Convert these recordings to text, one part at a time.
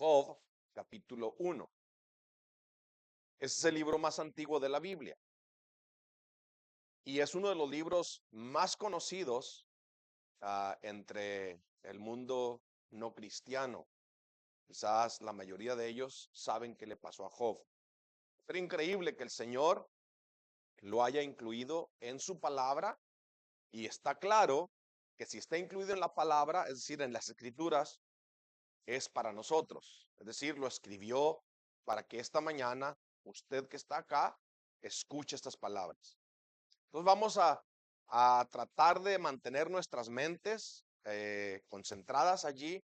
Job, capítulo 1. Ese es el libro más antiguo de la Biblia y es uno de los libros más conocidos entre el mundo no cristiano. Quizás la mayoría de ellos saben qué le pasó a Job. Pero increíble que el Señor lo haya incluido en su palabra, y está claro que si está incluido en la palabra, es decir, en las escrituras, es para nosotros. Es decir, lo escribió para que esta mañana usted que está acá escuche estas palabras. Entonces vamos a tratar de mantener nuestras mentes concentradas allí.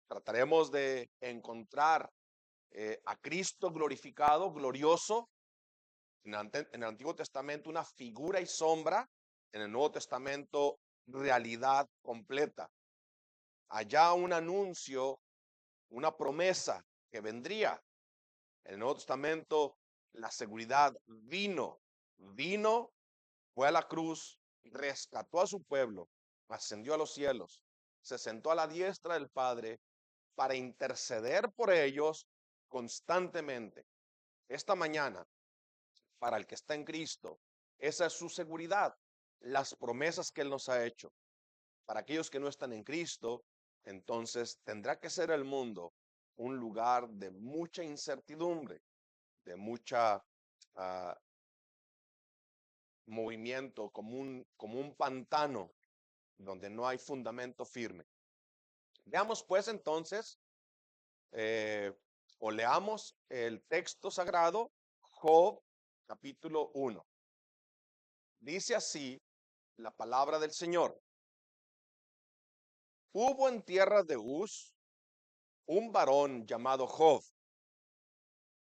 Trataremos de encontrar a Cristo glorificado, glorioso, en el Antiguo Testamento una figura y sombra, en el Nuevo Testamento realidad completa. Allá un anuncio, una promesa que vendría. En el Nuevo Testamento la seguridad vino, fue a la cruz, rescató a su pueblo, ascendió a los cielos, se sentó a la diestra del Padre para interceder por ellos constantemente. Esta mañana, para el que está en Cristo, esa es su seguridad, las promesas que Él nos ha hecho. Para aquellos que no están en Cristo, entonces tendrá que ser el mundo un lugar de mucha incertidumbre, de mucha movimiento, como un pantano donde no hay fundamento firme. Veamos pues entonces, o leamos el texto sagrado, Job capítulo 1. Dice así la palabra del Señor. Hubo en tierra de Uz un varón llamado Job,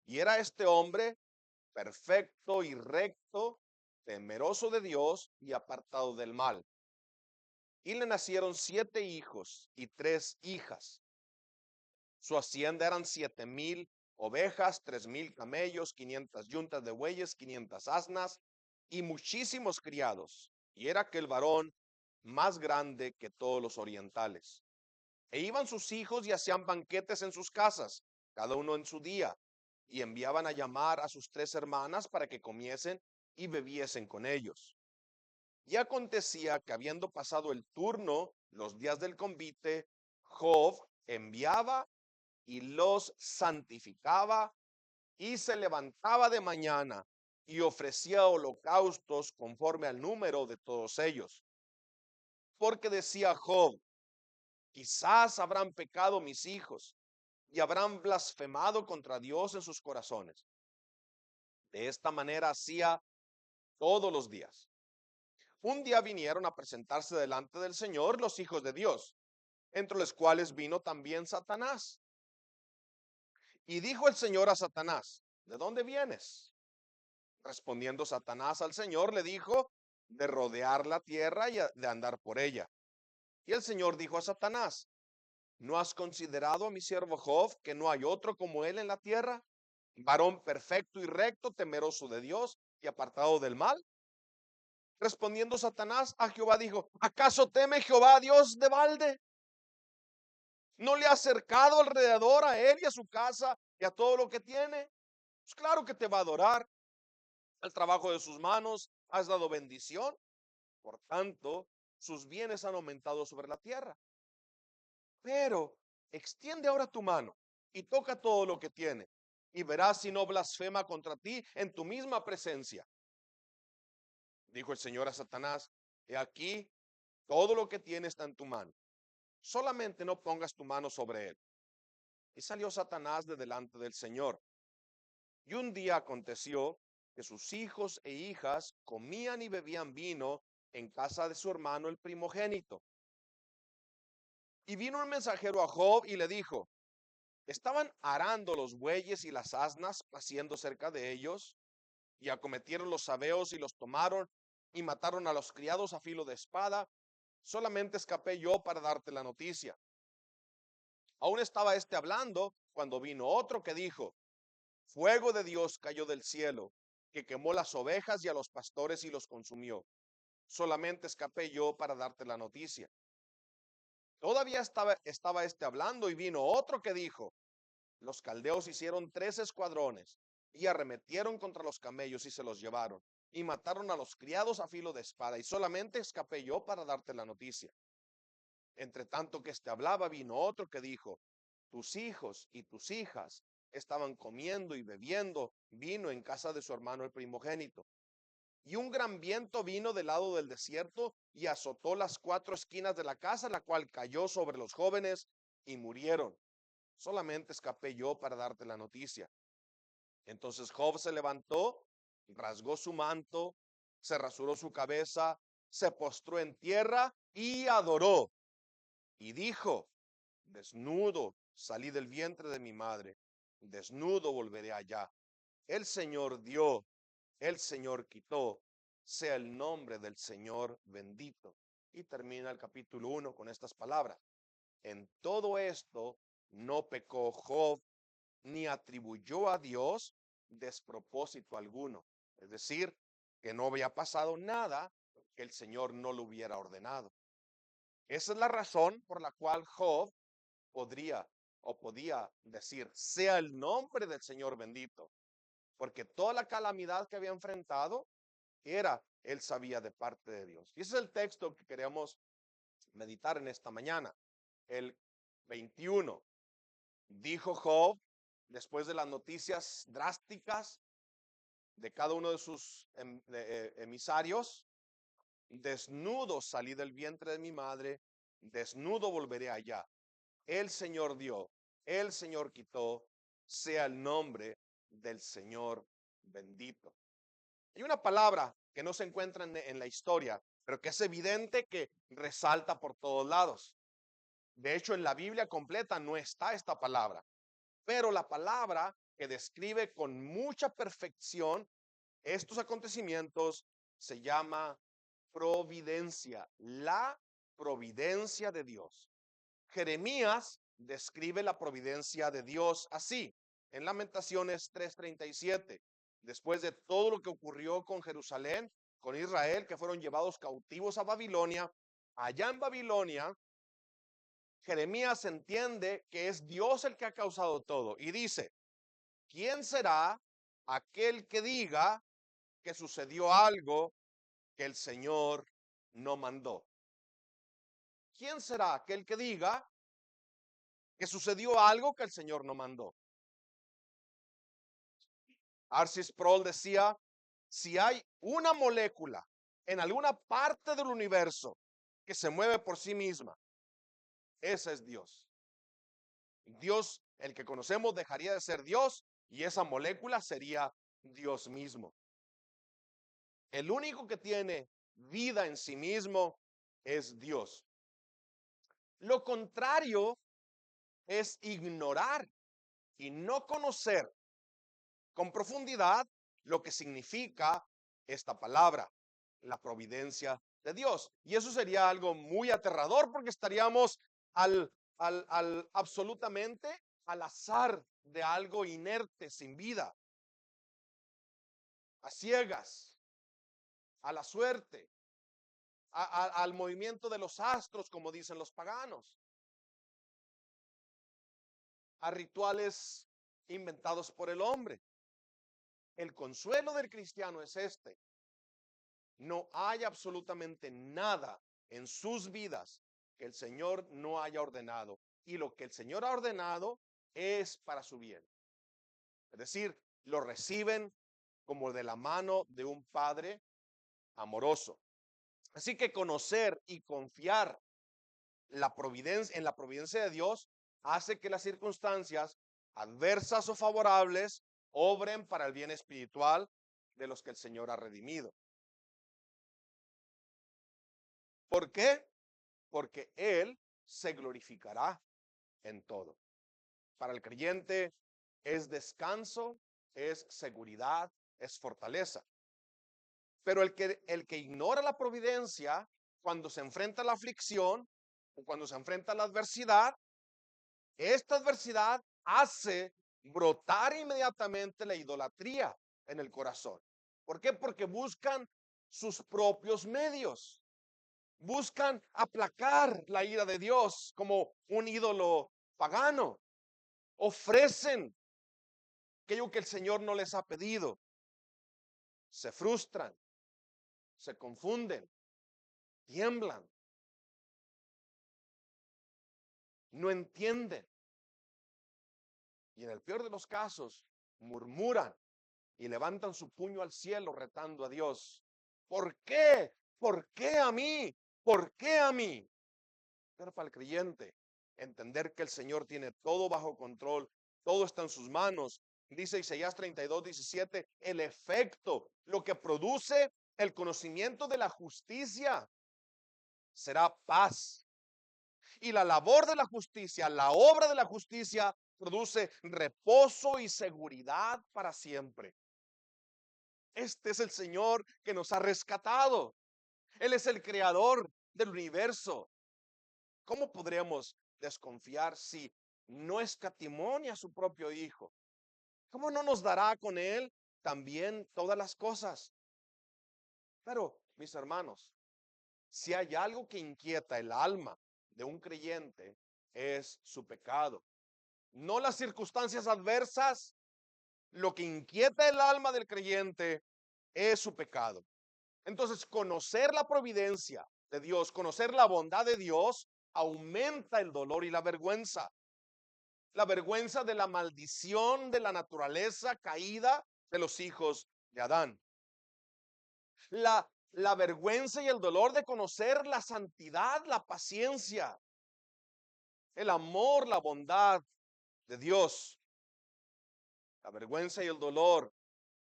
y era este hombre perfecto y recto, temeroso de Dios y apartado del mal. Y le nacieron 7 hijos y 3 hijas. Su hacienda eran 7,000 ovejas, 3,000 camellos, 500 yuntas de bueyes, 500 asnas y muchísimos criados. Y era aquel varón más grande que todos los orientales. E iban sus hijos y hacían banquetes en sus casas, cada uno en su día, y enviaban a llamar a sus 3 hermanas para que comiesen y bebiesen con ellos. Y acontecía que habiendo pasado el turno, los días del convite, Job enviaba y los santificaba, y se levantaba de mañana y ofrecía holocaustos conforme al número de todos ellos. Porque decía Job: quizás habrán pecado mis hijos y habrán blasfemado contra Dios en sus corazones. De esta manera hacía todos los días. Un día vinieron a presentarse delante del Señor los hijos de Dios, entre los cuales vino también Satanás. Y dijo el Señor a Satanás: ¿de dónde vienes? Respondiendo Satanás al Señor, le dijo: de rodear la tierra y de andar por ella. Y el Señor dijo a Satanás: ¿no has considerado a mi siervo Job, que no hay otro como él en la tierra, varón perfecto y recto, temeroso de Dios y apartado del mal? Respondiendo Satanás a Jehová dijo: ¿acaso teme Jehová Dios de balde? ¿No le ha acercado alrededor a él y a su casa y a todo lo que tiene? Pues claro que te va a adorar. El trabajo de sus manos has dado bendición. Por tanto, sus bienes han aumentado sobre la tierra. Pero extiende ahora tu mano y toca todo lo que tiene, y verás si no blasfema contra ti en tu misma presencia. Dijo el Señor a Satanás: he aquí, todo lo que tiene está en tu mano. Solamente no pongas tu mano sobre él. Y salió Satanás de delante del Señor. Y un día aconteció que sus hijos e hijas comían y bebían vino en casa de su hermano el primogénito. Y vino un mensajero a Job y le dijo: estaban arando los bueyes y las asnas, paciendo cerca de ellos, y acometieron los sabeos y los tomaron, y mataron a los criados a filo de espada. Solamente escapé yo para darte la noticia. Aún estaba hablando cuando vino otro que dijo: fuego de Dios cayó del cielo, que quemó las ovejas y a los pastores y los consumió. Solamente escapé yo para darte la noticia. Todavía estaba hablando y vino otro que dijo: los caldeos hicieron 3 escuadrones y arremetieron contra los camellos y se los llevaron y mataron a los criados a filo de espada y solamente escapé yo para darte la noticia. Entre tanto que este hablaba, vino otro que dijo, tus hijos y tus hijas estaban comiendo y bebiendo vino en casa de su hermano el primogénito. Y un gran viento vino del lado del desierto y azotó las 4 esquinas de la casa, la cual cayó sobre los jóvenes y murieron. Solamente escapé yo para darte la noticia. Entonces Job se levantó, rasgó su manto, se rasuró su cabeza, se postró en tierra y adoró. Y dijo, desnudo salí del vientre de mi madre, desnudo volveré allá. El Señor dio, el Señor quitó, sea el nombre del Señor bendito. Y termina el capítulo 1 con estas palabras. En todo esto no pecó Job, ni atribuyó a Dios despropósito alguno. Es decir, que no había pasado nada que el Señor no lo hubiera ordenado. Esa es la razón por la cual Job podía decir, sea el nombre del Señor bendito, porque toda la calamidad que había enfrentado él sabía de parte de Dios. Y ese es el texto que queremos meditar en esta mañana. El 21. Dijo Job, después de las noticias drásticas de cada uno de sus emisarios, desnudo salí del vientre de mi madre, desnudo volveré allá. El Señor dio, el Señor quitó, sea el nombre del Señor bendito. Hay una palabra que no se encuentra en la historia, pero que es evidente que resalta por todos lados. De hecho, en la Biblia completa no está esta palabra, pero la palabra que describe con mucha perfección estos acontecimientos se llama providencia, la providencia de Dios. Jeremías describe la providencia de Dios así, en Lamentaciones 3:37. Después de todo lo que ocurrió con Jerusalén, con Israel, que fueron llevados cautivos a Babilonia, allá en Babilonia, Jeremías entiende que es Dios el que ha causado todo y dice, ¿quién será aquel que diga que sucedió algo que el Señor no mandó? ¿Quién será aquel que diga que sucedió algo que el Señor no mandó? R.C. Sproul decía, si hay una molécula en alguna parte del universo que se mueve por sí misma, ese es Dios. Dios, el que conocemos, dejaría de ser Dios y esa molécula sería Dios mismo. El único que tiene vida en sí mismo es Dios. Lo contrario es ignorar y no conocer con profundidad lo que significa esta palabra, la providencia de Dios. Y eso sería algo muy aterrador porque estaríamos absolutamente al azar de algo inerte, sin vida, a ciegas, a la suerte, al movimiento de los astros, como dicen los paganos, a rituales inventados por el hombre. El consuelo del cristiano es este. No hay absolutamente nada en sus vidas que el Señor no haya ordenado. Y lo que el Señor ha ordenado es para su bien. Es decir, lo reciben como de la mano de un Padre amoroso. Así que conocer y confiar en la providencia de Dios hace que las circunstancias adversas o favorables obren para el bien espiritual de los que el Señor ha redimido. ¿Por qué? Porque Él se glorificará en todo. Para el creyente es descanso, es seguridad, es fortaleza. Pero el que ignora la providencia, cuando se enfrenta a la aflicción o cuando se enfrenta a la adversidad, esta adversidad hace brotar inmediatamente la idolatría en el corazón. ¿Por qué? Porque buscan sus propios medios. Buscan aplacar la ira de Dios como un ídolo pagano. ofrecen aquello que el Señor no les ha pedido, se frustran, se confunden, tiemblan, no entienden y en el peor de los casos murmuran y levantan su puño al cielo retando a Dios. ¿Por qué? ¿Por qué a mí? ¿Por qué a mí? Pero para el creyente, entender que el Señor tiene todo bajo control, todo está en sus manos. Dice Isaías 32:17, el efecto, lo que produce el conocimiento de la justicia, será paz. Y la labor de la justicia, la obra de la justicia, produce reposo y seguridad para siempre. Este es el Señor que nos ha rescatado. Él es el creador del universo. ¿Cómo podríamos desconfiar si no escatimó ni a su propio Hijo? ¿Cómo no nos dará con Él también todas las cosas? Pero, mis hermanos, si hay algo que inquieta el alma de un creyente, es su pecado. No las circunstancias adversas, lo que inquieta el alma del creyente es su pecado. Entonces, conocer la providencia de Dios, conocer la bondad de Dios, aumenta el dolor y la vergüenza. La vergüenza de la maldición de la naturaleza caída de los hijos de Adán. La vergüenza y el dolor de conocer la santidad, la paciencia, el amor, la bondad de Dios. La vergüenza y el dolor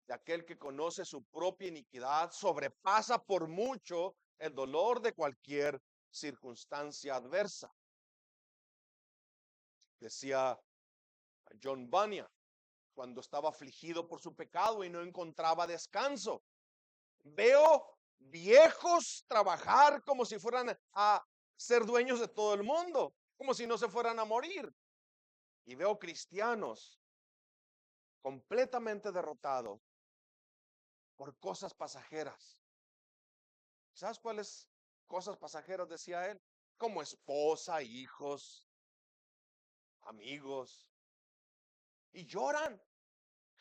de aquel que conoce su propia iniquidad sobrepasa por mucho el dolor de cualquier circunstancia adversa. Decía John Bunyan cuando estaba afligido por su pecado y no encontraba descanso. Veo viejos trabajar como si fueran a ser dueños de todo el mundo, como si no se fueran a morir. Y veo cristianos completamente derrotados por cosas pasajeras. ¿Sabes cuáles cosas pasajeras decía él? Como esposa, hijos, amigos. Y lloran.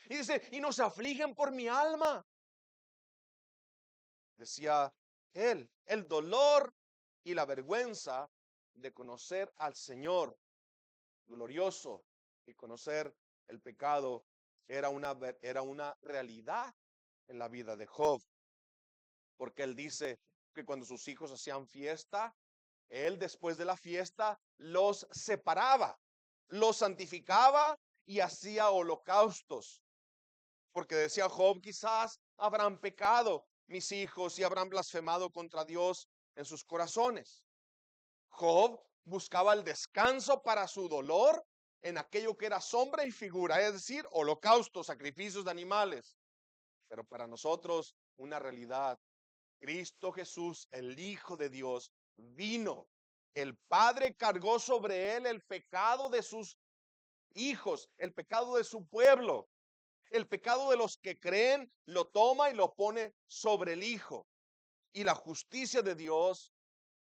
Y dice, y no se afligen por mi alma. Decía él, el dolor y la vergüenza de conocer al Señor glorioso y conocer el pecado era una realidad en la vida de Job. Porque él dice que cuando sus hijos hacían fiesta, él después de la fiesta los separaba, los santificaba y hacía holocaustos. Porque decía Job, quizás habrán pecado mis hijos y habrán blasfemado contra Dios en sus corazones. Job buscaba el descanso para su dolor en aquello que era sombra y figura, es decir, holocaustos, sacrificios de animales. Pero para nosotros una realidad. Cristo Jesús, el Hijo de Dios, vino. El Padre cargó sobre él el pecado de sus hijos, el pecado de su pueblo. El pecado de los que creen lo toma y lo pone sobre el Hijo. Y la justicia de Dios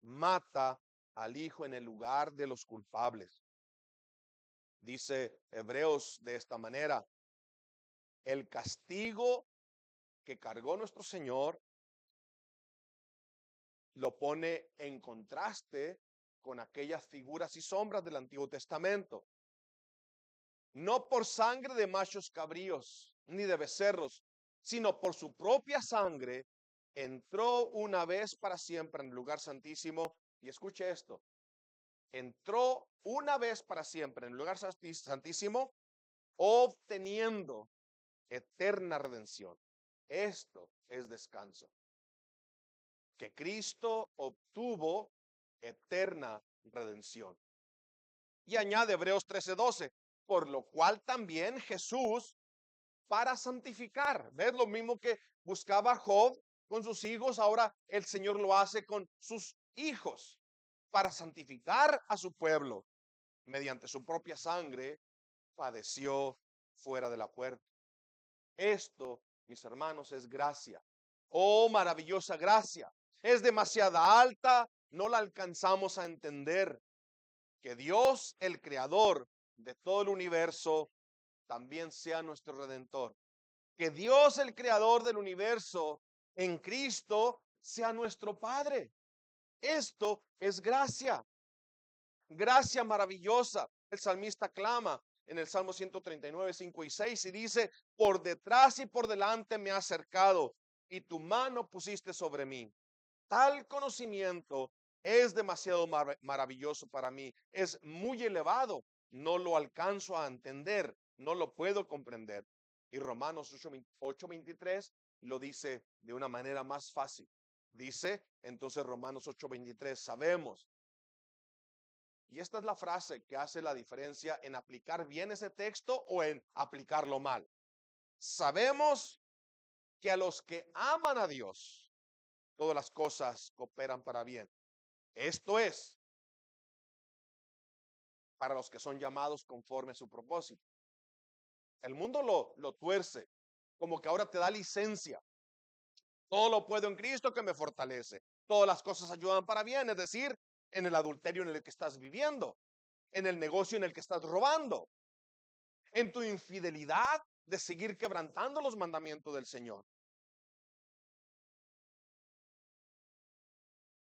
mata al Hijo en el lugar de los culpables. Dice Hebreos de esta manera, el castigo que cargó nuestro Señor lo pone en contraste con aquellas figuras y sombras del Antiguo Testamento. No por sangre de machos cabríos ni de becerros, sino por su propia sangre, entró una vez para siempre en el lugar santísimo. Y escuche esto, entró una vez para siempre en el lugar santísimo, obteniendo eterna redención. Esto es descanso. Que Cristo obtuvo eterna redención. Y añade Hebreos 13:12, por lo cual también Jesús para santificar. ¿Ves? Lo mismo que buscaba Job con sus hijos, ahora el Señor lo hace con sus hijos, para santificar a su pueblo. Mediante su propia sangre, padeció fuera de la puerta. Esto, mis hermanos, es gracia. Oh, maravillosa gracia. Es demasiada alta, no la alcanzamos a entender. Que Dios, el Creador, de todo el universo también sea nuestro Redentor. Que Dios, el creador del universo, en Cristo, sea nuestro Padre. Esto es gracia, gracia maravillosa. El salmista clama en el Salmo 139, 5 y 6 y dice: por detrás y por delante me has cercado y tu mano pusiste sobre mí. Tal conocimiento es demasiado maravilloso para mí, es muy elevado, no lo alcanzo a entender, no lo puedo comprender. Y Romanos 8:23 lo dice de una manera más fácil. Dice entonces Romanos 8:23, sabemos, y esta es la frase que hace la diferencia en aplicar bien ese texto o en aplicarlo mal. Sabemos que a los que aman a Dios, todas las cosas cooperan para bien. Esto es, para los que son llamados conforme a su propósito. El mundo lo tuerce, como que ahora te da licencia. Todo lo puedo en Cristo que me fortalece. Todas las cosas ayudan para bien, es decir, en el adulterio en el que estás viviendo, en el negocio en el que estás robando, en tu infidelidad de seguir quebrantando los mandamientos del Señor.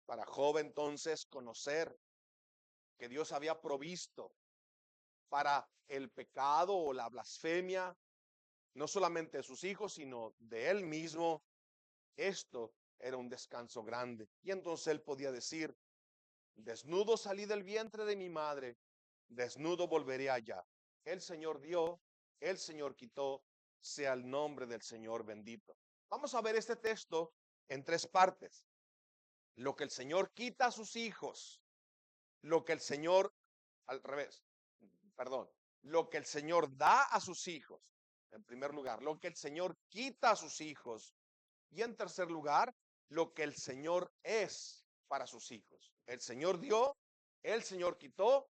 Para Job entonces conocer que Dios había provisto para el pecado o la blasfemia, no solamente de sus hijos, sino de él mismo, esto era un descanso grande. Y entonces él podía decir: desnudo salí del vientre de mi madre, desnudo volveré allá. El Señor dio, el Señor quitó, sea el nombre del Señor bendito. Vamos a ver este texto en tres partes. Lo que el Señor quita a sus hijos, lo que el Señor, al revés, perdón, lo que el Señor da a sus hijos, en primer lugar, lo que el Señor quita a sus hijos, y en tercer lugar, lo que el Señor es para sus hijos. El Señor dio, el Señor quitó,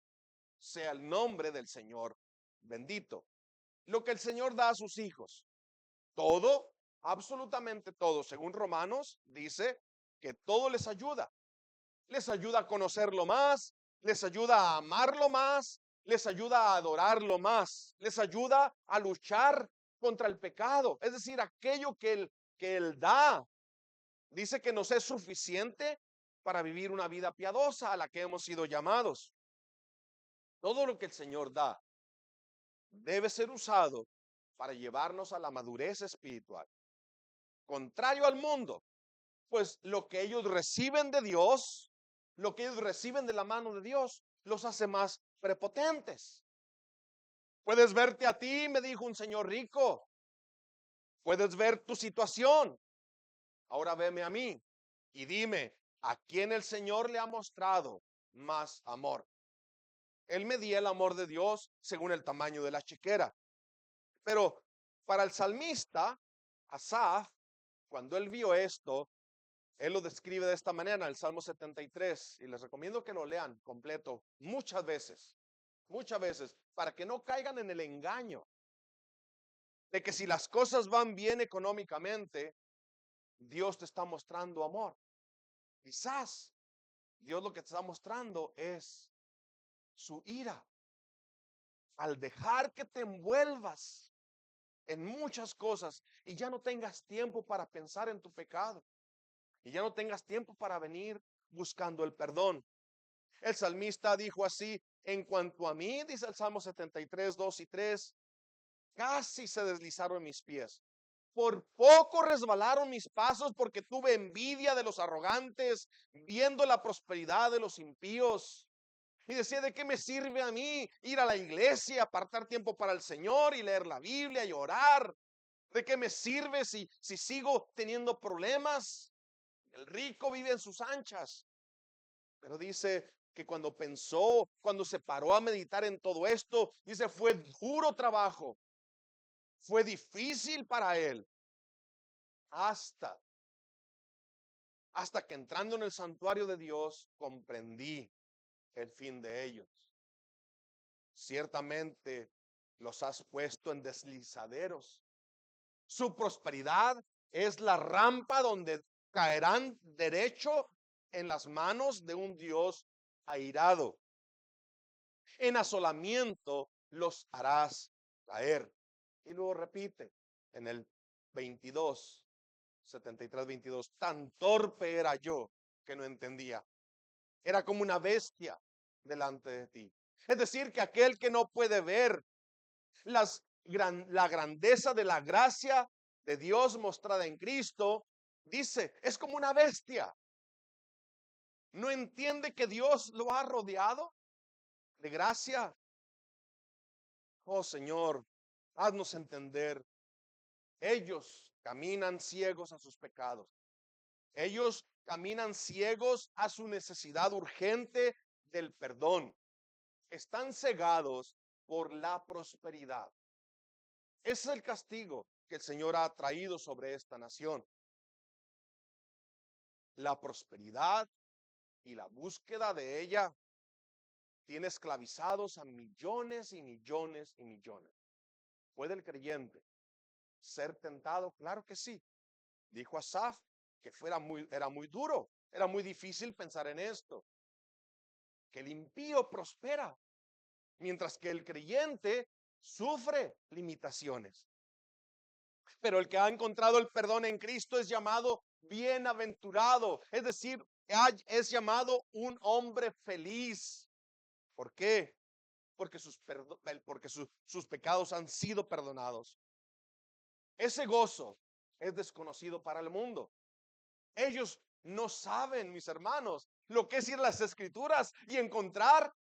sea el nombre del Señor bendito. Lo que el Señor da a sus hijos, todo, absolutamente todo, según Romanos, dice que todo les ayuda a conocerlo más, les ayuda a amarlo más, les ayuda a adorarlo más, les ayuda a luchar contra el pecado, es decir, aquello que él da. Dice que nos es suficiente para vivir una vida piadosa a la que hemos sido llamados. Todo lo que el Señor da debe ser usado para llevarnos a la madurez espiritual. Contrario al mundo, pues lo que ellos reciben de Dios, lo que ellos reciben de la mano de Dios, los hace más prepotentes. Puedes verte a ti, me dijo un señor rico. Puedes ver tu situación. Ahora veme a mí y dime, ¿a quién el Señor le ha mostrado más amor? Él medía el amor de Dios según el tamaño de la chequera. Pero para el salmista, Asaf, cuando él vio esto, él lo describe de esta manera en el Salmo 73, y les recomiendo que lo lean completo muchas veces, para que no caigan en el engaño de que si las cosas van bien económicamente, Dios te está mostrando amor. Quizás Dios lo que te está mostrando es su ira al dejar que te envuelvas en muchas cosas y ya no tengas tiempo para pensar en tu pecado y ya no tengas tiempo para venir buscando el perdón. El salmista dijo así: en cuanto a mí, dice el Salmo 73, 2 y 3, casi se deslizaron mis pies. Por poco resbalaron mis pasos porque tuve envidia de los arrogantes, viendo la prosperidad de los impíos. Y decía: ¿de qué me sirve a mí ir a la iglesia, apartar tiempo para el Señor y leer la Biblia y orar? ¿De qué me sirve si sigo teniendo problemas? El rico vive en sus anchas. Pero dice que cuando pensó, cuando se paró a meditar en todo esto, dice, fue duro trabajo, fue difícil para él, hasta, hasta que entrando en el santuario de Dios, comprendí el fin de ellos. Ciertamente los has puesto en deslizaderos. Su prosperidad es la rampa donde caerán derecho en las manos de un Dios airado. En asolamiento los harás caer. Y luego repite en el 22, 73, 22. Tan torpe era yo que no entendía. Era como una bestia delante de ti. Es decir, que aquel que no puede ver la grandeza de la gracia de Dios mostrada en Cristo, dice, es como una bestia. No entiende que Dios lo ha rodeado de gracia. Oh Señor, haznos entender. Ellos caminan ciegos a sus pecados. Ellos caminan ciegos a su necesidad urgente del perdón. Están cegados por la prosperidad. Ese es el castigo que el Señor ha traído sobre esta nación. La prosperidad y la búsqueda de ella tiene esclavizados a millones y millones y millones. ¿Puede el creyente ser tentado? Claro que sí. Dijo Asaf que era muy duro, era muy difícil pensar en esto. Que el impío prospera, mientras que el creyente sufre limitaciones. Pero el que ha encontrado el perdón en Cristo es llamado bienaventurado, es decir, es llamado un hombre feliz. ¿Por qué? Porque sus pecados han sido perdonados. Ese gozo es desconocido para el mundo. Ellos no saben, mis hermanos, lo que es ir a las Escrituras y encontrar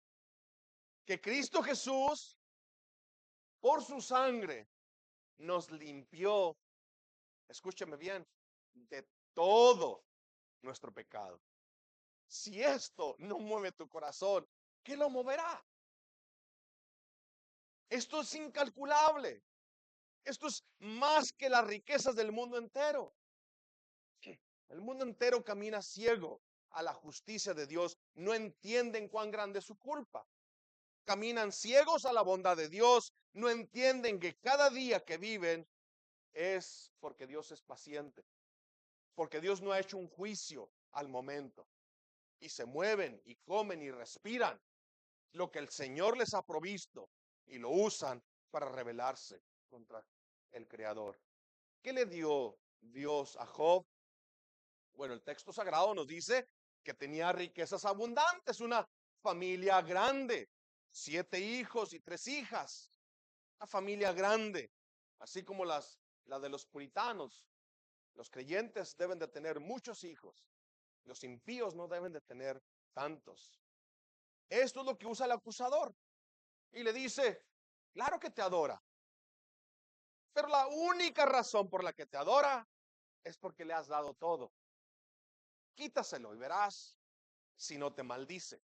que Cristo Jesús, por su sangre, nos limpió, escúchame bien, de todo nuestro pecado. Si esto no mueve tu corazón, ¿qué lo moverá? Esto es incalculable. Esto es más que las riquezas del mundo entero. El mundo entero camina ciego a la justicia de Dios. No entienden cuán grande es su culpa. Caminan ciegos a la bondad de Dios. No entienden que cada día que viven es porque Dios es paciente. Porque Dios no ha hecho un juicio al momento. Y se mueven y comen y respiran lo que el Señor les ha provisto y lo usan para rebelarse contra el Creador. ¿Qué le dio Dios a Job? Bueno, el texto sagrado nos dice que tenía riquezas abundantes, una familia grande, 7 hijos y 3 hijas, una familia grande, así como la de los puritanos. Los creyentes deben de tener muchos hijos, los impíos no deben de tener tantos. Esto es lo que usa el acusador y le dice, claro que te adora, pero la única razón por la que te adora es porque le has dado todo. Quítaselo y verás si no te maldice.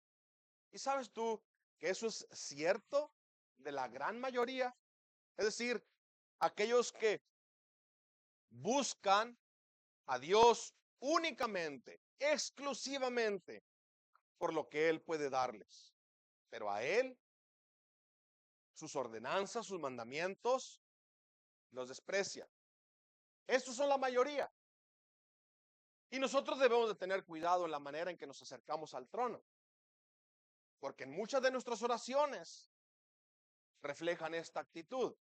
¿Y sabes tú que eso es cierto de la gran mayoría? Es decir, aquellos que buscan a Dios únicamente, exclusivamente por lo que Él puede darles. Pero a Él, sus ordenanzas, sus mandamientos, los desprecia. Estos son la mayoría. Y nosotros debemos de tener cuidado en la manera en que nos acercamos al trono. Porque en muchas de nuestras oraciones reflejan esta actitud.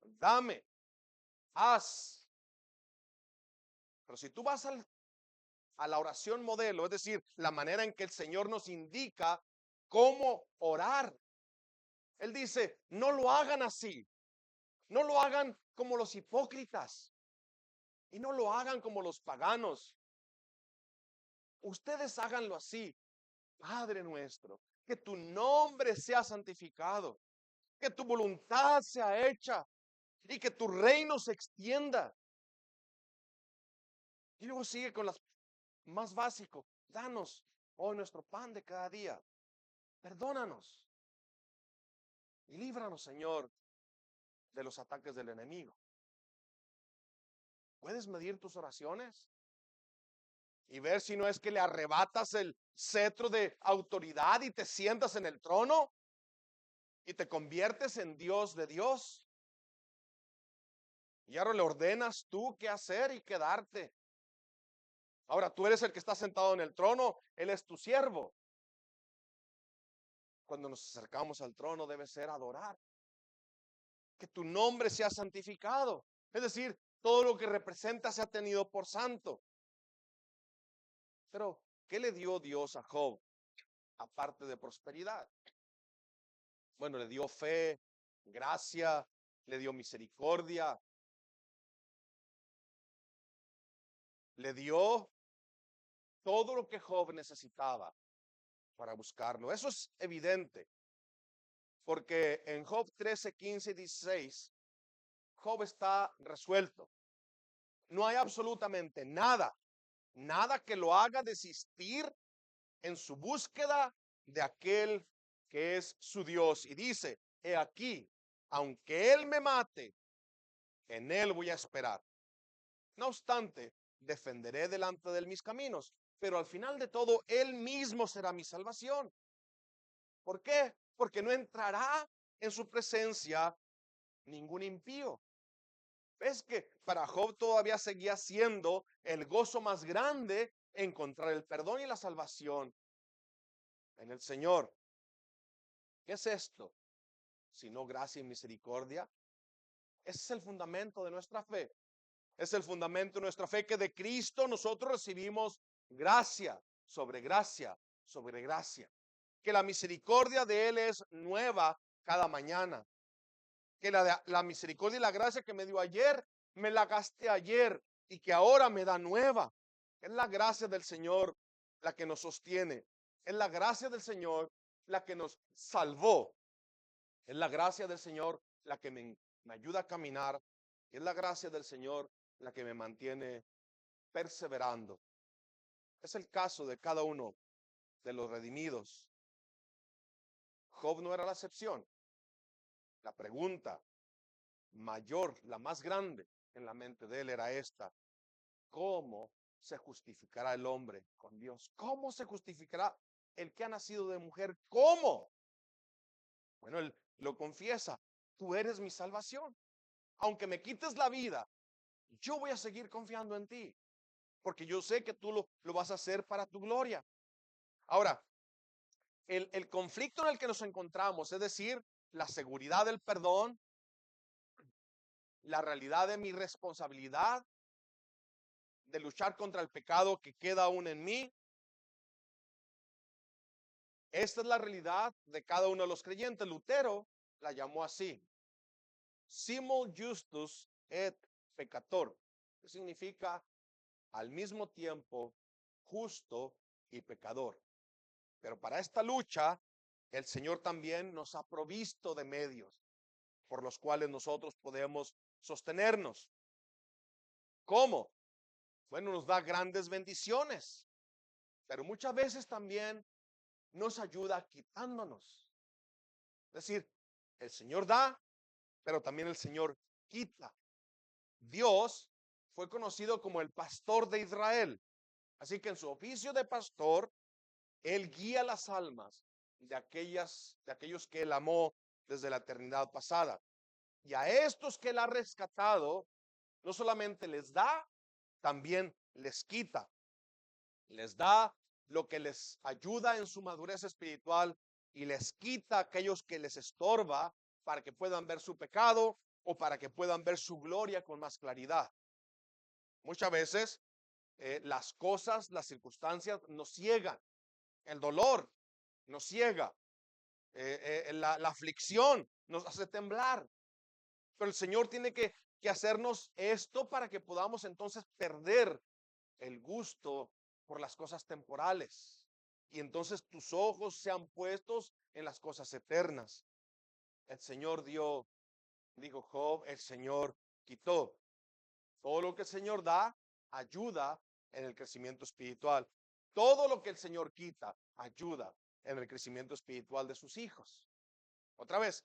Dame, haz. Pero si tú vas a la oración modelo, es decir, la manera en que el Señor nos indica cómo orar, Él dice, no lo hagan así, no lo hagan como los hipócritas y no lo hagan como los paganos. Ustedes háganlo así. Padre nuestro, que tu nombre sea santificado, que tu voluntad sea hecha y que tu reino se extienda. Y luego sigue con las más básico. Danos hoy nuestro pan de cada día. Perdónanos y líbranos, Señor, de los ataques del enemigo. ¿Puedes medir tus oraciones y ver si no es que le arrebatas el cetro de autoridad y te sientas en el trono y te conviertes en Dios de Dios? Y ahora le ordenas tú qué hacer y qué darte. Ahora tú eres el que está sentado en el trono, Él es tu siervo. cuando nos acercamos al trono debe ser adorar, que tu nombre sea santificado. Es decir, todo lo que representa sea tenido por santo. Pero, ¿qué le dio Dios a Job aparte de prosperidad? Bueno, le dio fe, gracia, le dio misericordia, le dio todo lo que Job necesitaba para buscarlo. Eso es evidente, porque en Job 13, 15 y 16, Job está resuelto. No hay absolutamente nada, nada que lo haga desistir en su búsqueda de aquel que es su Dios. Y dice, he aquí, aunque él me mate, en él voy a esperar. No obstante, defenderé delante de él mis caminos, pero al final de todo, él mismo será mi salvación. ¿Por qué? Porque no entrará en su presencia ningún impío. ¿Ves que para Job todavía seguía siendo el gozo más grande encontrar el perdón y la salvación en el Señor? ¿Qué es esto? Sino gracia y misericordia. Ese es el fundamento de nuestra fe. Es el fundamento de nuestra fe, que de Cristo nosotros recibimos gracia sobre gracia sobre gracia. Que la misericordia de Él es nueva cada mañana. Que la misericordia y la gracia que me dio ayer, me la gasté ayer y que ahora me da nueva. Es la gracia del Señor la que nos sostiene. Es la gracia del Señor la que nos salvó. Es la gracia del Señor la que me ayuda a caminar. Es la gracia del Señor la que me mantiene perseverando. Es el caso de cada uno de los redimidos. Job no era la excepción. La pregunta mayor, la más grande en la mente de él era esta: ¿cómo se justificará el hombre con Dios? ¿Cómo se justificará el que ha nacido de mujer? ¿Cómo? Bueno, él lo confiesa: tú eres mi salvación. Aunque me quites la vida, yo voy a seguir confiando en ti, porque yo sé que tú lo vas a hacer para tu gloria. Ahora, el conflicto en el que nos encontramos, es decir, la seguridad del perdón, la realidad de mi responsabilidad de luchar contra el pecado que queda aún en mí. Esta es la realidad de cada uno de los creyentes. Lutero la llamó así: simul justus et peccator, que significa al mismo tiempo justo y pecador. Pero para esta lucha, el Señor también nos ha provisto de medios por los cuales nosotros podemos sostenernos. ¿Cómo? Bueno, nos da grandes bendiciones, pero muchas veces también nos ayuda quitándonos. Es decir, el Señor da, pero también el Señor quita. Dios fue conocido como el pastor de Israel. Así que en su oficio de pastor, Él guía las almas de aquellos que Él amó desde la eternidad pasada. Y a estos que Él ha rescatado, no solamente les da, también les quita. Les da lo que les ayuda en su madurez espiritual y les quita aquellos que les estorba para que puedan ver su pecado o para que puedan ver su gloria con más claridad. Muchas veces las cosas, las circunstancias nos ciegan, el dolor nos ciega, la aflicción nos hace temblar, pero el Señor tiene que hacernos esto para que podamos entonces perder el gusto por las cosas temporales y entonces tus ojos sean puestos en las cosas eternas. El Señor dio, dijo Job, el Señor quitó. Todo lo que el Señor da ayuda en el crecimiento espiritual. Todo lo que el Señor quita ayuda en el crecimiento espiritual de sus hijos. Otra vez,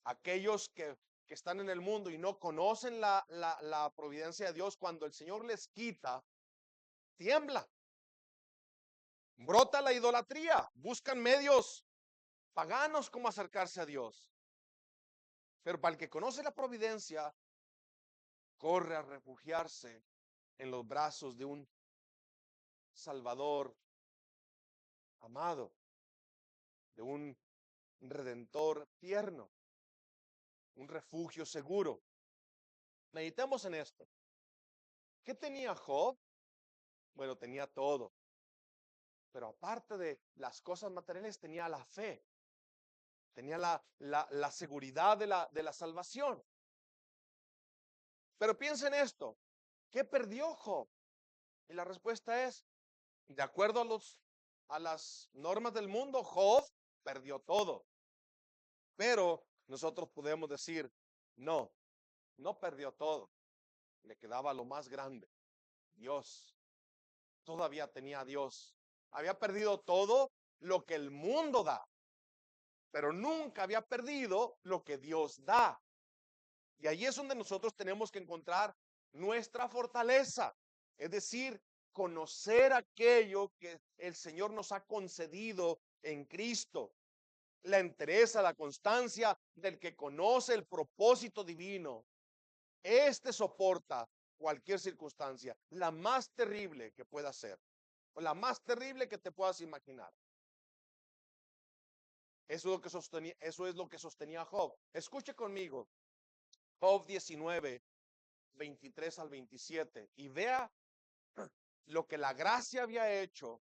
aquellos que están en el mundo y no conocen la providencia de Dios, cuando el Señor les quita, tiembla. Brota la idolatría, buscan medios paganos como acercarse a Dios. Pero para el que conoce la providencia, corre a refugiarse en los brazos de un Salvador amado, de un redentor tierno, un refugio seguro. Meditemos en esto. ¿Qué tenía Job? Bueno, tenía todo. Pero aparte de las cosas materiales, tenía la fe. Tenía la seguridad de la salvación. Pero piensa en esto. ¿Qué perdió Job? Y la respuesta es, de acuerdo a las normas del mundo, Job perdió todo. Pero nosotros podemos decir, no, no perdió todo. Le quedaba lo más grande, Dios. Todavía tenía a Dios. Había perdido todo lo que el mundo da, pero nunca había perdido lo que Dios da. Y ahí es donde nosotros tenemos que encontrar nuestra fortaleza, es decir, conocer aquello que el Señor nos ha concedido en Cristo. La entereza, la constancia del que conoce el propósito divino. Este soporta cualquier circunstancia, la más terrible que pueda ser, o la más terrible que te puedas imaginar. Eso es lo que sostenía Job. Escuche conmigo, Job 19, 23 al 27, y vea lo que la gracia había hecho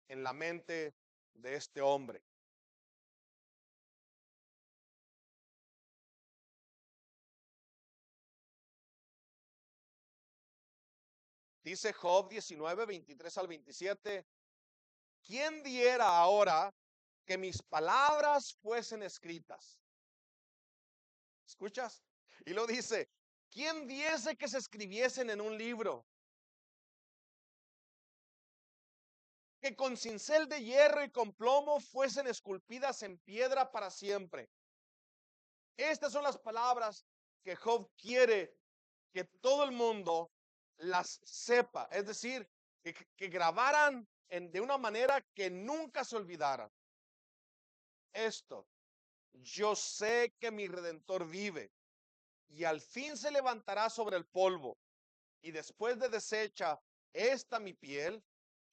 en la mente de este hombre. Dice Job 19, 23 al 27, ¿quién diera ahora que mis palabras fuesen escritas? ¿Escuchas? Y lo dice, ¿quién diese que se escribiesen en un libro? Que con cincel de hierro y con plomo fuesen esculpidas en piedra para siempre. Estas son las palabras que Job quiere que todo el mundo las sepa, es decir, que grabaran de una manera que nunca se olvidara. Esto, yo sé que mi Redentor vive y al fin se levantará sobre el polvo, y después de deshecha esta mi piel,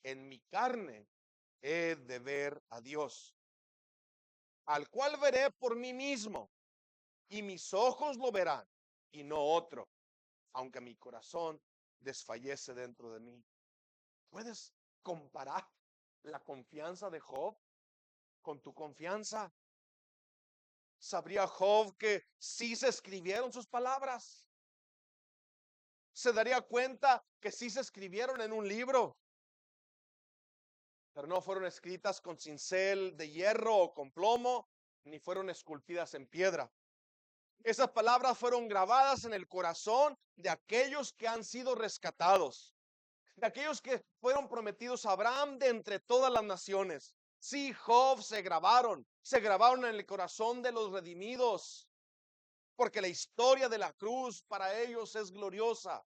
en mi carne he de ver a Dios, al cual veré por mí mismo, y mis ojos lo verán, y no otro, aunque mi corazón desfallece dentro de mí. ¿Puedes comparar la confianza de Job con tu confianza? ¿Sabría Job que sí se escribieron sus palabras? ¿Se daría cuenta que sí se escribieron en un libro, pero no fueron escritas con cincel de hierro o con plomo, ni fueron esculpidas en piedra? Esas palabras fueron grabadas en el corazón de aquellos que han sido rescatados, de aquellos que fueron prometidos a Abraham de entre todas las naciones. Sí, Job se grabaron en el corazón de los redimidos, porque la historia de la cruz para ellos es gloriosa.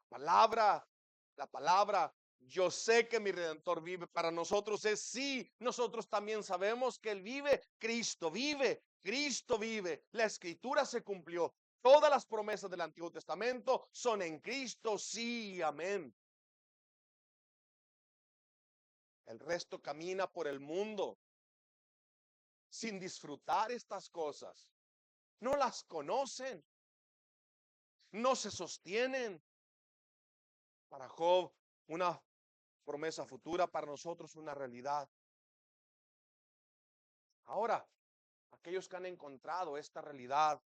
Palabra, la palabra, yo sé que mi Redentor vive, para nosotros es sí, nosotros también sabemos que Él vive, Cristo vive, Cristo vive, la Escritura se cumplió, todas las promesas del Antiguo Testamento son en Cristo, sí, amén. El resto camina por el mundo sin disfrutar estas cosas, no las conocen, no se sostienen. Para Job, una promesa futura, para nosotros una realidad. Ahora, aquellos que han encontrado esta realidad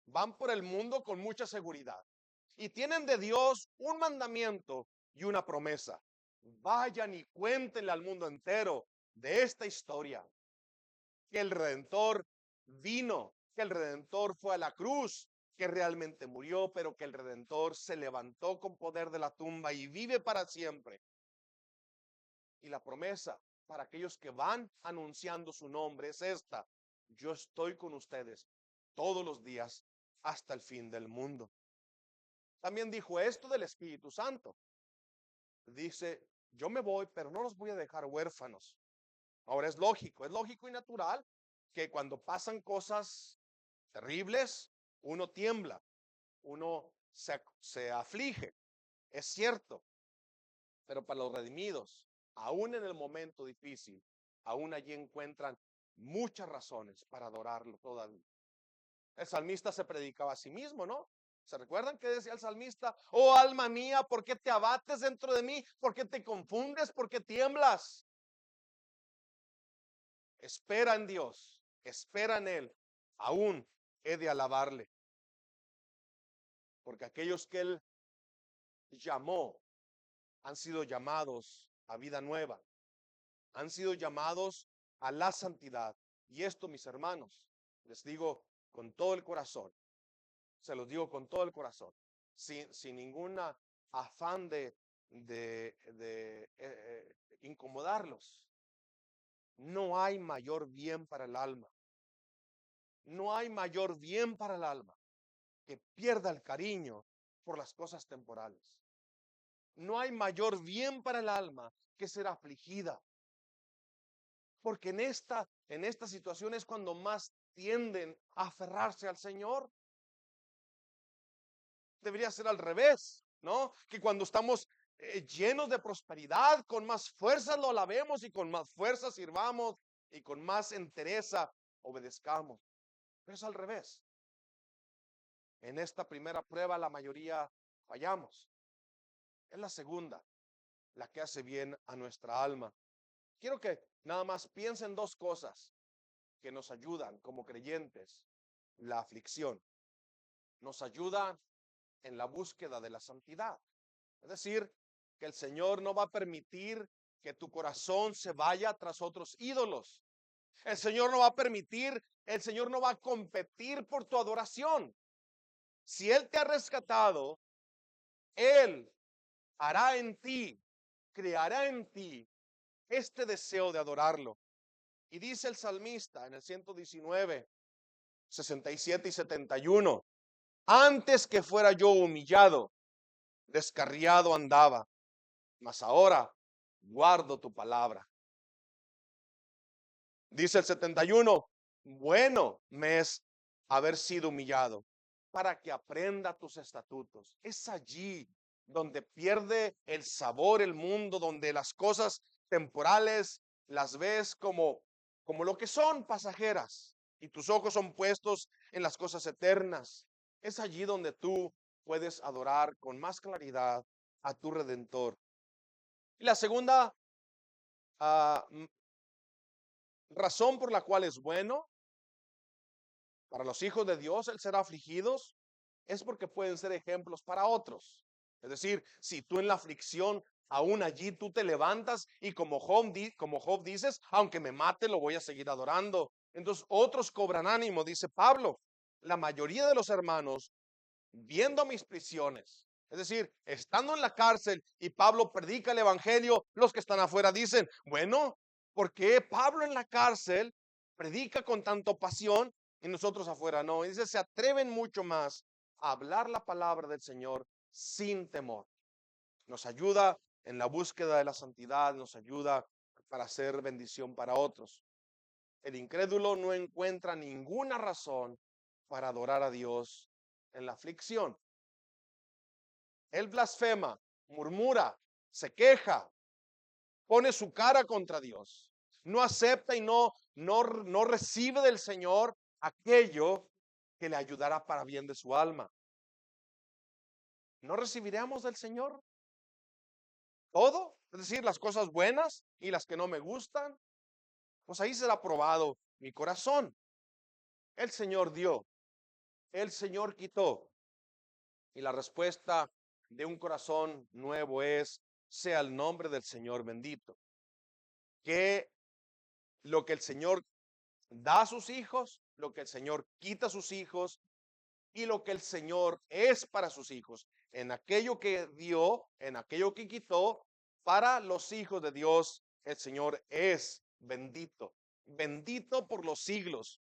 van por el mundo con mucha seguridad y tienen de Dios un mandamiento y una promesa. Vayan y cuéntenle al mundo entero de esta historia, que el Redentor vino, que el Redentor fue a la cruz, que realmente murió, pero que el Redentor se levantó con poder de la tumba y vive para siempre. Y la promesa para aquellos que van anunciando su nombre es esta: yo estoy con ustedes todos los días hasta el fin del mundo. También dijo esto del Espíritu Santo. Dice, yo me voy, pero no los voy a dejar huérfanos. Ahora es lógico y natural que cuando pasan cosas terribles, uno tiembla, uno se aflige. Es cierto, pero para los redimidos, aún en el momento difícil, aún allí encuentran muchas razones para adorarlo todavía. El salmista se predicaba a sí mismo, ¿no? ¿Se recuerdan que decía el salmista? Oh alma mía, ¿por qué te abates dentro de mí? ¿Por qué te confundes? ¿Por qué tiemblas? Espera en Dios, espera en Él. Aún he de alabarle, porque aquellos que Él llamó han sido llamados a vida nueva, han sido llamados a la santidad. Y esto, mis hermanos, les digo con todo el corazón, se los digo con todo el corazón, sin ningún afán de incomodarlos. No hay mayor bien para el alma. No hay mayor bien para el alma que pierda el cariño por las cosas temporales. No hay mayor bien para el alma que ser afligida. Porque en esta situación es cuando más tienden a aferrarse al Señor. Debería ser al revés, ¿no? Que cuando estamos llenos de prosperidad, con más fuerza lo alabemos y con más fuerza sirvamos y con más entereza obedezcamos. Pero es al revés. En esta primera prueba la mayoría fallamos. Es la segunda la que hace bien a nuestra alma. Quiero que nada más piensen dos cosas que nos ayudan como creyentes. La aflicción nos ayuda en la búsqueda de la santidad. Es decir, que el Señor no va a permitir que tu corazón se vaya tras otros ídolos. El Señor no va a permitir, el Señor no va a competir por tu adoración. Si Él te ha rescatado, Él hará en ti, creará en ti este deseo de adorarlo. Y dice el salmista en el 119, 67 y 71, antes que fuera yo humillado, descarriado andaba, mas ahora guardo tu palabra. Dice el 71, bueno me es haber sido humillado para que aprenda tus estatutos. Es allí donde pierde el sabor el mundo, donde las cosas temporales las ves como lo que son, pasajeras, y tus ojos son puestos en las cosas eternas. Es allí donde tú puedes adorar con más claridad a tu Redentor. Y la segunda razón por la cual es bueno para los hijos de Dios el ser afligidos es porque pueden ser ejemplos para otros. Es decir, si tú en la aflicción, aún allí tú te levantas y como Job dices, aunque me mate, lo voy a seguir adorando. Entonces otros cobran ánimo, dice Pablo. La mayoría de los hermanos, viendo mis prisiones, es decir, estando en la cárcel y Pablo predica el evangelio, los que están afuera dicen, bueno, ¿por qué Pablo en la cárcel predica con tanto pasión y nosotros afuera no? Y dice, se atreven mucho más a hablar la palabra del Señor sin temor. Nos ayuda en la búsqueda de la santidad, nos ayuda para hacer bendición para otros. El incrédulo no encuentra ninguna razón para adorar a Dios en la aflicción. Él blasfema, murmura, se queja, pone su cara contra Dios. No acepta y no recibe del Señor aquello que le ayudará para bien de su alma. ¿No recibiremos del Señor todo? Es decir, las cosas buenas y las que no me gustan. Pues ahí será probado mi corazón. El Señor dio, el Señor quitó. Y la respuesta de un corazón nuevo es, sea el nombre del Señor bendito. Que lo que el Señor da a sus hijos, lo que el Señor quita a sus hijos y lo que el Señor es para sus hijos. En aquello que dio, en aquello que quitó, para los hijos de Dios, el Señor es bendito, bendito por los siglos.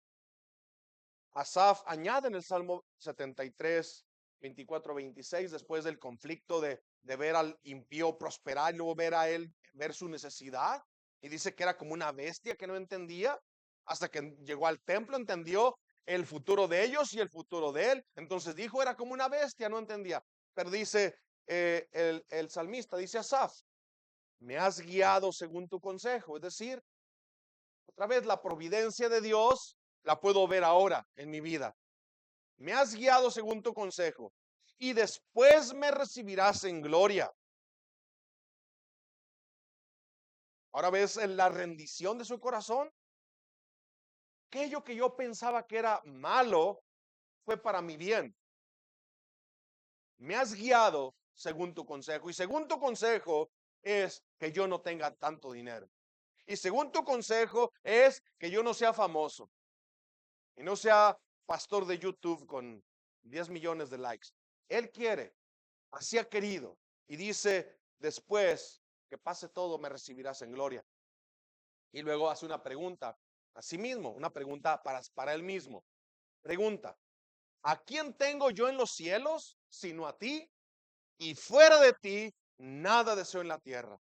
Asaf añade en el Salmo 73, 24, 26, después del conflicto de ver al impío prosperar y luego ver su necesidad. Y dice que era como una bestia que no entendía. Hasta que llegó al templo, entendió el futuro de ellos y el futuro de él. Entonces dijo, era como una bestia, no entendía. Pero dice el salmista, dice Asaf, me has guiado según tu consejo. Es decir, Otra vez, la providencia de Dios la puedo ver ahora en mi vida. Me has guiado según tu consejo y después me recibirás en gloria. Ahora ves la rendición de su corazón. Aquello que yo pensaba que era malo fue para mi bien. Me has guiado según tu consejo y según tu consejo es que yo no tenga tanto dinero. Y según tu consejo es que yo no sea famoso y no sea pastor de YouTube con 10 millones de likes. Él quiere, así ha querido. Y dice, después que pase todo, me recibirás en gloria. Y luego hace una pregunta a sí mismo, una pregunta para él mismo. Pregunta, ¿a quién tengo yo en los cielos sino a ti? Y fuera de ti, nada deseo en la tierra.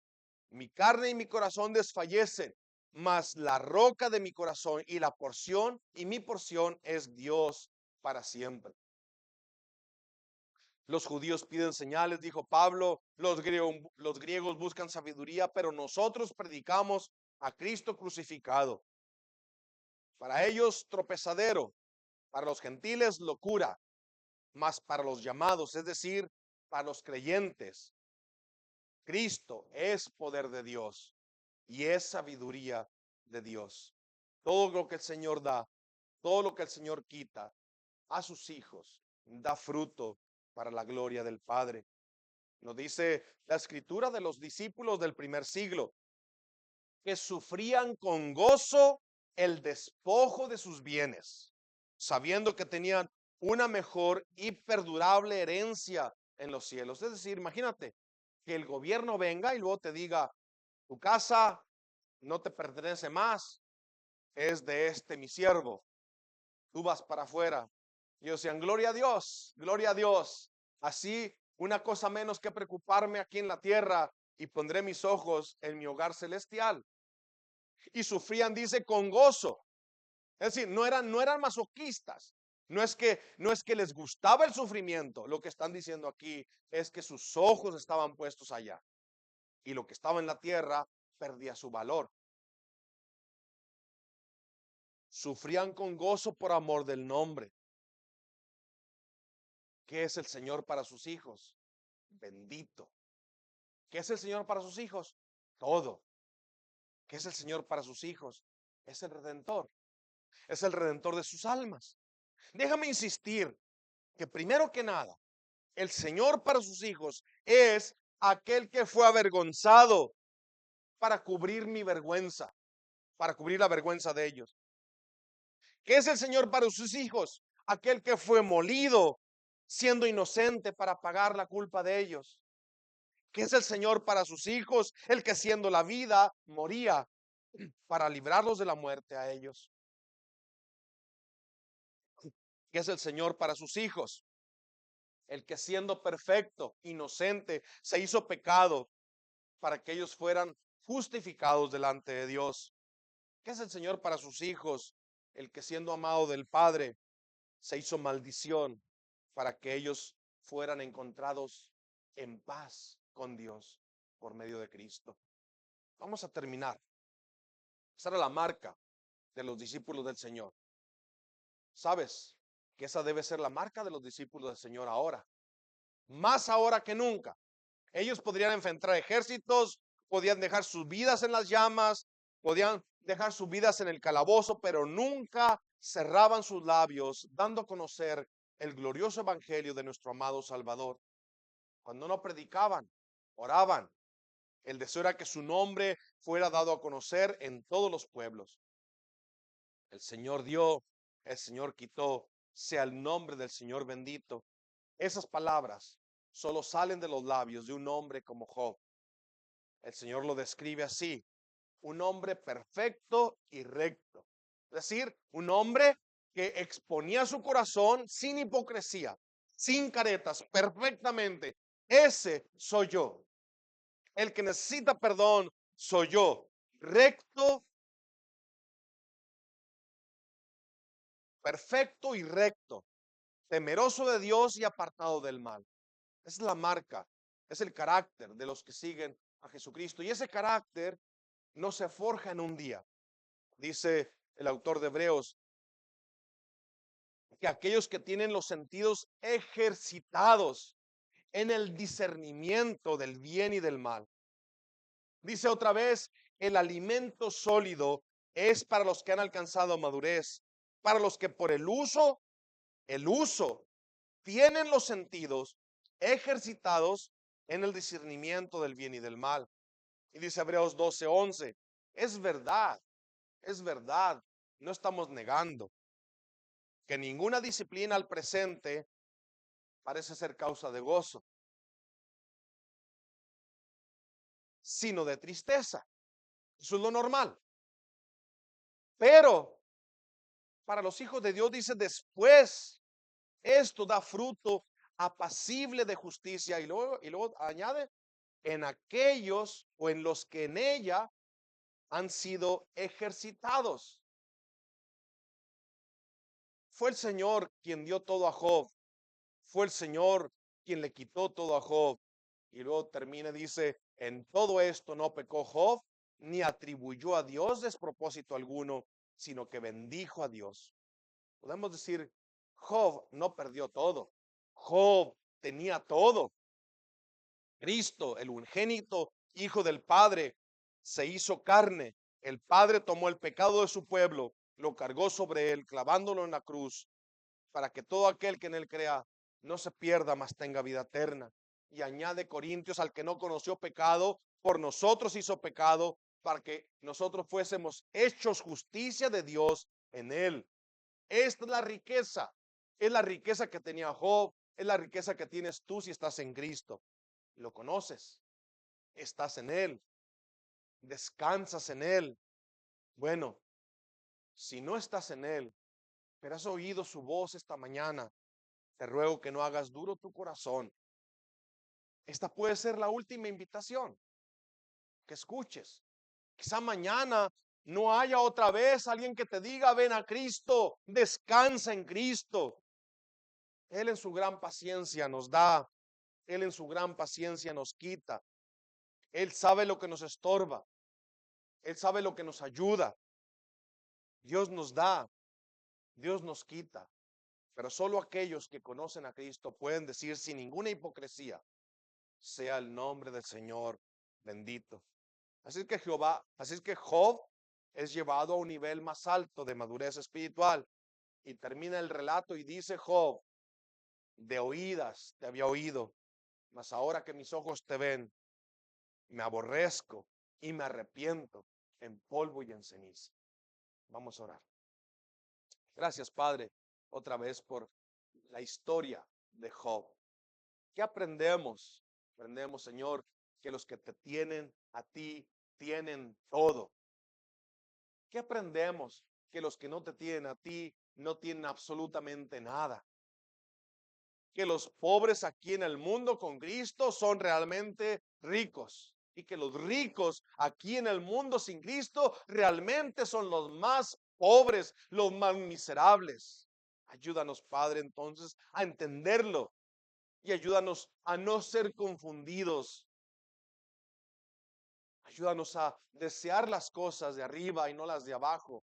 Mi carne y mi corazón desfallecen, mas la roca de mi corazón y la porción y mi porción es Dios para siempre. Los judíos piden señales, dijo Pablo, los griegos buscan sabiduría, pero nosotros predicamos a Cristo crucificado. Para ellos tropezadero, para los gentiles locura, mas para los llamados, es decir, para los creyentes, Cristo es poder de Dios y es sabiduría de Dios. Todo lo que el Señor da, todo lo que el Señor quita a sus hijos, da fruto para la gloria del Padre. Nos dice la escritura de los discípulos del primer siglo, que sufrían con gozo el despojo de sus bienes, sabiendo que tenían una mejor y perdurable herencia en los cielos. Es decir, imagínate que el gobierno venga y luego te diga, tu casa no te pertenece más, es de este mi siervo, tú vas para afuera. Y ellos decían, gloria a Dios, así una cosa menos que preocuparme aquí en la tierra y pondré mis ojos en mi hogar celestial. Y sufrían, dice, con gozo. Es decir, no eran masoquistas. No es que les gustaba el sufrimiento. Lo que están diciendo aquí es que sus ojos estaban puestos allá. Y lo que estaba en la tierra perdía su valor. Sufrían con gozo por amor del nombre. ¿Qué es el Señor para sus hijos? Bendito. ¿Qué es el Señor para sus hijos? Todo. ¿Qué es el Señor para sus hijos? Es el Redentor. Es el Redentor de sus almas. Déjame insistir que primero que nada, el Señor para sus hijos es aquel que fue avergonzado para cubrir mi vergüenza, para cubrir la vergüenza de ellos. ¿Qué es el Señor para sus hijos? Aquel que fue molido siendo inocente para pagar la culpa de ellos. ¿Qué es el Señor para sus hijos? El que siendo la vida moría para librarlos de la muerte a ellos. ¿Qué es el Señor para sus hijos? El que siendo perfecto, inocente, se hizo pecado para que ellos fueran justificados delante de Dios. ¿Qué es el Señor para sus hijos? El que siendo amado del Padre se hizo maldición para que ellos fueran encontrados en paz con Dios por medio de Cristo. Vamos a terminar. Esa era la marca de los discípulos del Señor. ¿Sabes que esa debe ser la marca de los discípulos del Señor ahora? Más ahora que nunca. Ellos podrían enfrentar ejércitos, podían dejar sus vidas en las llamas, podían dejar sus vidas en el calabozo, pero nunca cerraban sus labios dando a conocer el glorioso evangelio de nuestro amado Salvador. Cuando no predicaban, oraban. El deseo era que su nombre fuera dado a conocer en todos los pueblos. El Señor dio, el Señor quitó, sea el nombre del Señor bendito. Esas palabras solo salen de los labios de un hombre como Job. El Señor lo describe así, un hombre perfecto y recto. Es decir, un hombre que exponía su corazón sin hipocresía, sin caretas, perfectamente. Ese soy yo. El que necesita perdón soy yo. Recto, perfecto y recto. Temeroso de Dios y apartado del mal. Es la marca, es el carácter de los que siguen a Jesucristo. Y ese carácter no se forja en un día. Dice el autor de Hebreos que aquellos que tienen los sentidos ejercitados en el discernimiento del bien y del mal. Dice otra vez, el alimento sólido es para los que han alcanzado madurez, para los que por el uso, tienen los sentidos ejercitados en el discernimiento del bien y del mal. Y dice Hebreos 12:11, es verdad, no estamos negando que ninguna disciplina al presente parece ser causa de gozo, sino de tristeza. Eso es lo normal. Pero para los hijos de Dios dice después, esto da fruto apacible de justicia. Y luego añade, en aquellos o en los que en ella han sido ejercitados. Fue el Señor quien dio todo a Job. Fue el Señor quien le quitó todo a Job. Y luego termina y dice, en todo esto no pecó Job, ni atribuyó a Dios despropósito alguno, sino que bendijo a Dios. Podemos decir, Job no perdió todo. Job tenía todo. Cristo, el unigénito Hijo del Padre, se hizo carne. El Padre tomó el pecado de su pueblo, lo cargó sobre él, clavándolo en la cruz, para que todo aquel que en él crea no se pierda, mas tenga vida eterna. Y añade Corintios, al que no conoció pecado, por nosotros hizo pecado, para que nosotros fuésemos hechos justicia de Dios en él. Esta es la riqueza que tenía Job, es la riqueza que tienes tú si estás en Cristo. Lo conoces, estás en él, descansas en él. Bueno, si no estás en él, pero has oído su voz esta mañana, te ruego que no hagas duro tu corazón. Esta puede ser la última invitación que escuches. Quizá mañana no haya otra vez alguien que te diga, ven a Cristo, descansa en Cristo. Él en su gran paciencia nos da, Él en su gran paciencia nos quita. Él sabe lo que nos estorba, Él sabe lo que nos ayuda. Dios nos da, Dios nos quita. Pero solo aquellos que conocen a Cristo pueden decir sin ninguna hipocresía, sea el nombre del Señor bendito. Así es que Job es llevado a un nivel más alto de madurez espiritual. Y termina el relato y dice Job, de oídas te había oído, mas ahora que mis ojos te ven, me aborrezco y me arrepiento en polvo y en ceniza. Vamos a orar. Gracias, Padre, otra vez por la historia de Job. ¿Qué aprendemos? Aprendemos, Señor, que los que te tienen a ti tienen todo. ¿Qué aprendemos? Que los que no te tienen a ti no tienen absolutamente nada. Que los pobres aquí en el mundo con Cristo son realmente ricos. Y que los ricos aquí en el mundo sin Cristo realmente son los más pobres, los más miserables. Ayúdanos, Padre, entonces a entenderlo y ayúdanos a no ser confundidos. Ayúdanos a desear las cosas de arriba y no las de abajo.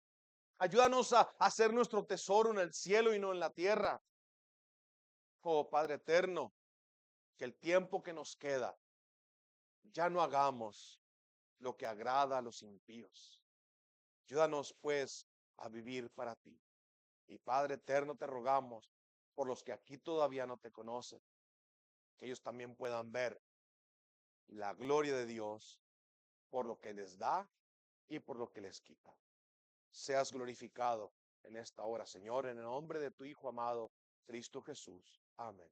Ayúdanos a hacer nuestro tesoro en el cielo y no en la tierra. Oh Padre eterno, que el tiempo que nos queda ya no hagamos lo que agrada a los impíos. Ayúdanos pues a vivir para ti. Y Padre eterno, te rogamos por los que aquí todavía no te conocen, que ellos también puedan ver la gloria de Dios por lo que les da y por lo que les quita. Seas glorificado en esta hora, Señor, en el nombre de tu Hijo amado, Cristo Jesús. Amén.